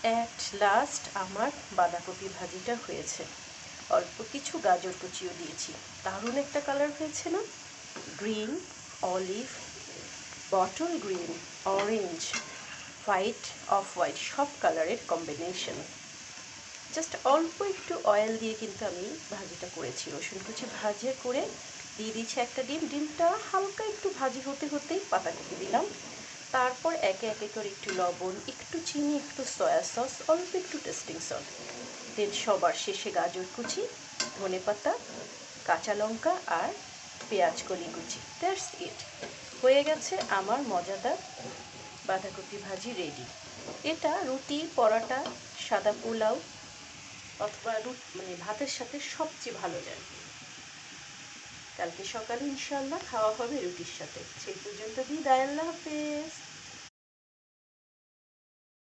At last আমার বাঁধাকপি ভাজিটা হয়েছে। অল্প কিছু গাজর কুচিও দিয়েছি। দারুণ একটা কালার হয়েছে না? Green, olive, bottle green, orange, white, off white সব কালারের কম্বিনেশন। জাস্ট অল্প একটু অয়েল দিয়ে কিন্তু আমি ভাজিটা করেছি। রসুন কুচি ভাজে করে দিয়ে দিচ্ছি একটা ডিম। ডিমটা হালকা একটু ভাজি হতে হতেই পাতাকপি দিলাম। তারপর একে একে করে একটু লবণ, একটু চিনি, একটু সয়া সস, অল্প একটু টেস্টিং সল্ট, দেন সবার শেষে গাজর কুচি, ধনেপাতা, কাঁচা লঙ্কা আর পেঁয়াজ কলি কুচি। That's it. হয়ে গেছে আমার মজাদার বাঁধাকপি ভাজি রেডি। এটা রুটি, পরোটা, সাদা পোলাও অথবা ভাতের সাথে সবচেয়ে ভালো যায়। কালকে সকালে ইনশাল্লাহ খাওয়া হবে রুটির সাথে। সেই পর্যন্ত বিদায়, আল্লাহ হাফেজ।